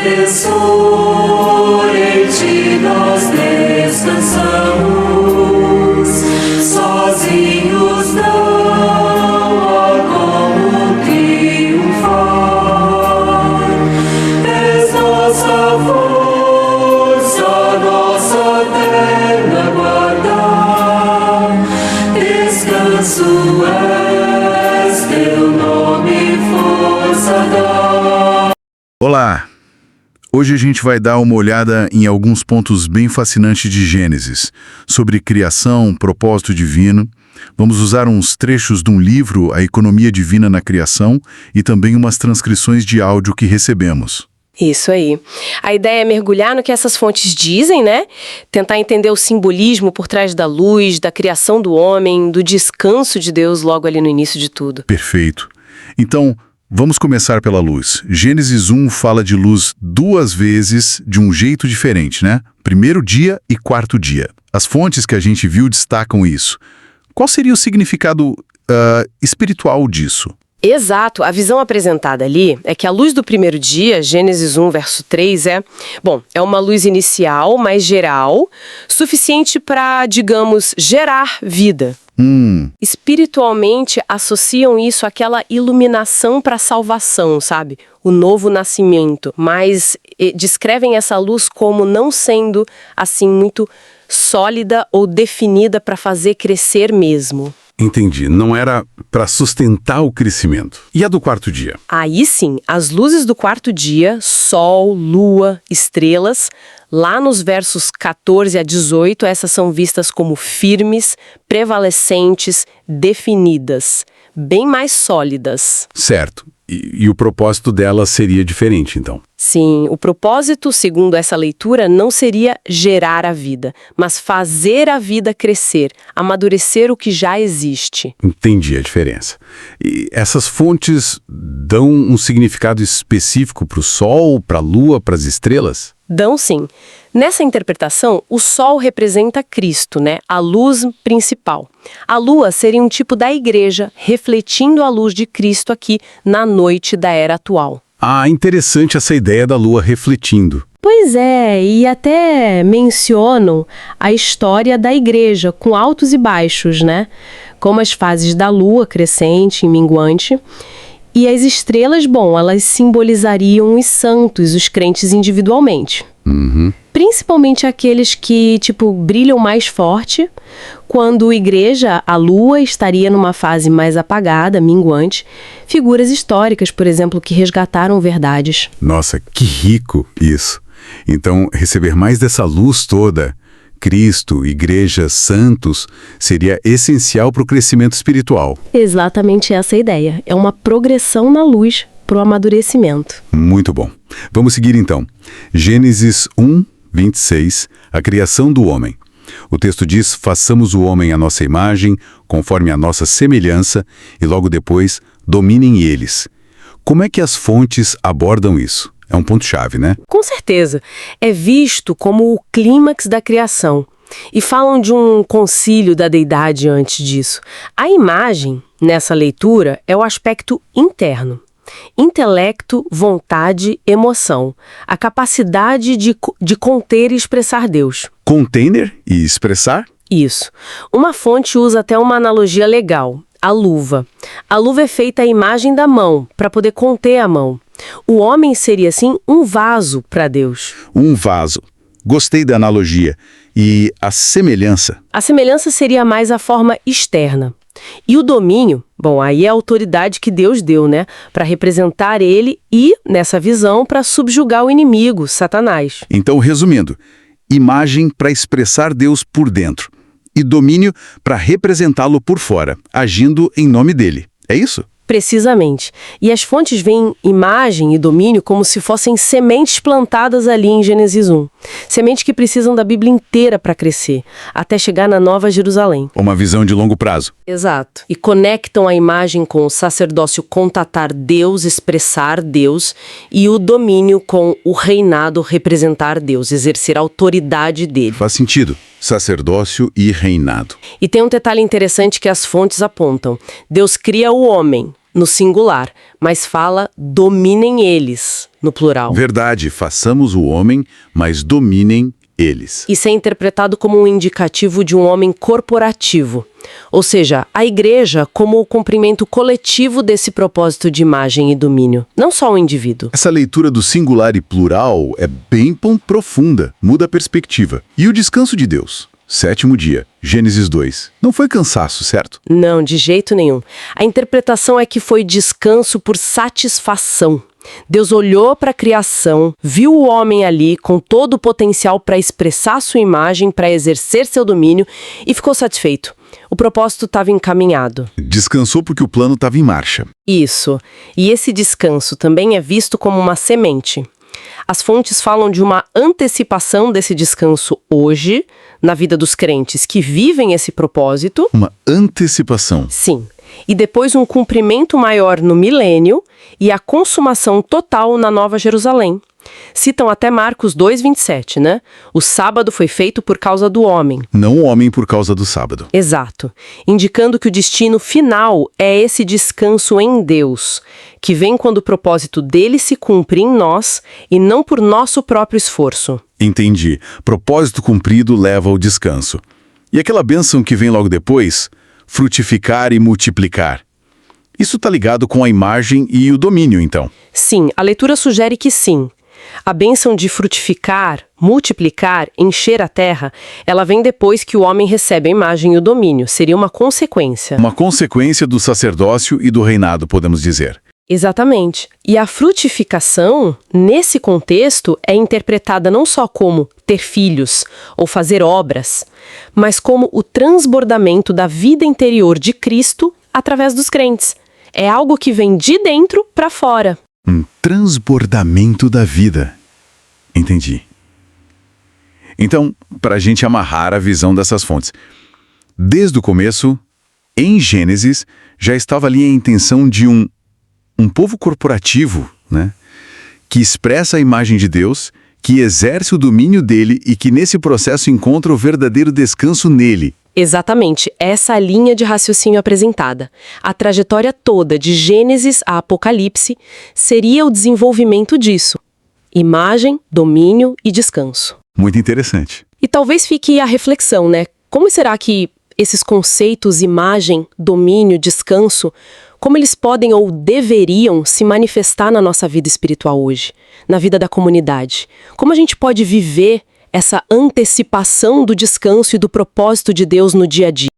defensor, em ti nós descansamos, sozinhos não há como triunfar. És nossa força, nossa eterna guarda, descanso és, teu nome força dá. Olá! Hoje a gente vai dar uma olhada em alguns pontos bem fascinantes de Gênesis, sobre criação, propósito divino. Vamos usar uns trechos de um livro, A Economia Divina na Criação, e também umas transcrições de áudio que recebemos. Isso aí. A ideia é mergulhar no que essas fontes dizem, né? Tentar entender o simbolismo por trás da luz, da criação do homem, do descanso de Deus logo ali no início de tudo. Perfeito. Então, vamos começar pela luz. Gênesis 1 fala de luz duas vezes de um jeito diferente, né? Primeiro dia e quarto dia. As fontes que a gente viu destacam isso. Qual seria o significado espiritual disso? Exato. A visão apresentada ali é que a luz do primeiro dia, Gênesis 1, verso 3, é uma luz inicial, mais geral, suficiente para, digamos, gerar vida. Espiritualmente, associam isso àquela iluminação para a salvação, sabe? O novo nascimento. Mas descrevem essa luz como não sendo, assim, muito sólida ou definida para fazer crescer mesmo. Entendi. Não era para sustentar o crescimento. E a do quarto dia? Aí sim, as luzes do quarto dia, sol, lua, estrelas, lá nos versos 14 a 18, essas são vistas como firmes, prevalecentes, definidas, bem mais sólidas. Certo. E o propósito delas seria diferente, então? Sim, o propósito, segundo essa leitura, não seria gerar a vida, mas fazer a vida crescer, amadurecer o que já existe. Entendi a diferença. E essas fontes dão um significado específico para o Sol, para a Lua, para as estrelas? Dão sim. Nessa interpretação, o Sol representa Cristo, né? A luz principal. A Lua seria um tipo da igreja, refletindo a luz de Cristo aqui na noite da era atual. Ah, interessante essa ideia da Lua refletindo. Pois é, e até mencionam a história da igreja, com altos e baixos, né? Como as fases da Lua, crescente e minguante. E as estrelas, elas simbolizariam os santos, os crentes individualmente. Principalmente aqueles que, brilham mais forte, quando a igreja, a lua, estaria numa fase mais apagada, minguante. Figuras históricas, por exemplo, que resgataram verdades. Nossa, que rico isso! Então, receber mais dessa luz toda, Cristo, igreja, santos, seria essencial para o crescimento espiritual. Exatamente essa a ideia. É uma progressão na luz para o amadurecimento. Muito bom. Vamos seguir então. Gênesis 1, 26, a criação do homem. O texto diz, façamos o homem à nossa imagem, conforme a nossa semelhança, e logo depois, dominem eles. Como é que as fontes abordam isso? É um ponto-chave, né? Com certeza. É visto como o clímax da criação. E falam de um concílio da deidade antes disso. A imagem, nessa leitura, é o aspecto interno. Intelecto, vontade, emoção. A capacidade de conter e expressar Deus. Container e expressar? Isso. Uma fonte usa até uma analogia legal. A luva. A luva é feita à imagem da mão, para poder conter a mão. O homem seria, assim, um vaso para Deus. Um vaso. Gostei da analogia. E a semelhança? A semelhança seria mais a forma externa. E o domínio, aí é a autoridade que Deus deu, né? Para representar ele e, nessa visão, para subjugar o inimigo, Satanás. Então, resumindo, imagem para expressar Deus por dentro e domínio para representá-lo por fora, agindo em nome dele. É isso? Precisamente. E as fontes veem imagem e domínio como se fossem sementes plantadas ali em Gênesis 1. Sementes que precisam da Bíblia inteira para crescer, até chegar na Nova Jerusalém. Uma visão de longo prazo. Exato. E conectam a imagem com o sacerdócio contatar Deus, expressar Deus, e o domínio com o reinado representar Deus, exercer a autoridade dele. Faz sentido. Sacerdócio e reinado. E tem um detalhe interessante que as fontes apontam. Deus cria o homem no singular, mas fala dominem eles, no plural. Verdade, façamos o homem, mas dominem eles. Isso é interpretado como um indicativo de um homem corporativo, ou seja, a igreja como o cumprimento coletivo desse propósito de imagem e domínio, não só o indivíduo. Essa leitura do singular e plural é bem profunda, muda a perspectiva. E o descanso de Deus? 7º dia, Gênesis 2. Não foi cansaço, certo? Não, de jeito nenhum. A interpretação é que foi descanso por satisfação. Deus olhou para a criação, viu o homem ali com todo o potencial para expressar sua imagem, para exercer seu domínio e ficou satisfeito. O propósito estava encaminhado. Descansou porque o plano estava em marcha. Isso. E esse descanso também é visto como uma semente. As fontes falam de uma antecipação desse descanso hoje, na vida dos crentes que vivem esse propósito. Uma antecipação. Sim. E depois um cumprimento maior no milênio e a consumação total na Nova Jerusalém. Citam até Marcos 2:27, né? O sábado foi feito por causa do homem. Não o homem por causa do sábado. Exato. Indicando que o destino final é esse descanso em Deus, que vem quando o propósito dele se cumpre em nós e não por nosso próprio esforço. Entendi. Propósito cumprido leva ao descanso. E aquela bênção que vem logo depois? Frutificar e multiplicar. Isso está ligado com a imagem e o domínio, então. Sim, a leitura sugere que sim. A bênção de frutificar, multiplicar, encher a terra, ela vem depois que o homem recebe a imagem e o domínio. Seria uma consequência. Uma consequência do sacerdócio e do reinado, podemos dizer. Exatamente. E a frutificação, nesse contexto, é interpretada não só como ter filhos ou fazer obras, mas como o transbordamento da vida interior de Cristo através dos crentes. É algo que vem de dentro para fora. Um transbordamento da vida. Entendi. Então, para a gente amarrar a visão dessas fontes, desde o começo, em Gênesis, já estava ali a intenção de um povo corporativo, né, que expressa a imagem de Deus, que exerce o domínio dele e que nesse processo encontra o verdadeiro descanso nele. Exatamente, essa é a linha de raciocínio apresentada. A trajetória toda, de Gênesis a Apocalipse, seria o desenvolvimento disso. Imagem, domínio e descanso. Muito interessante. E talvez fique a reflexão, né? Como será que esses conceitos, imagem, domínio, descanso, como eles podem ou deveriam se manifestar na nossa vida espiritual hoje, na vida da comunidade? Como a gente pode viver essa antecipação do descanso e do propósito de Deus no dia a dia?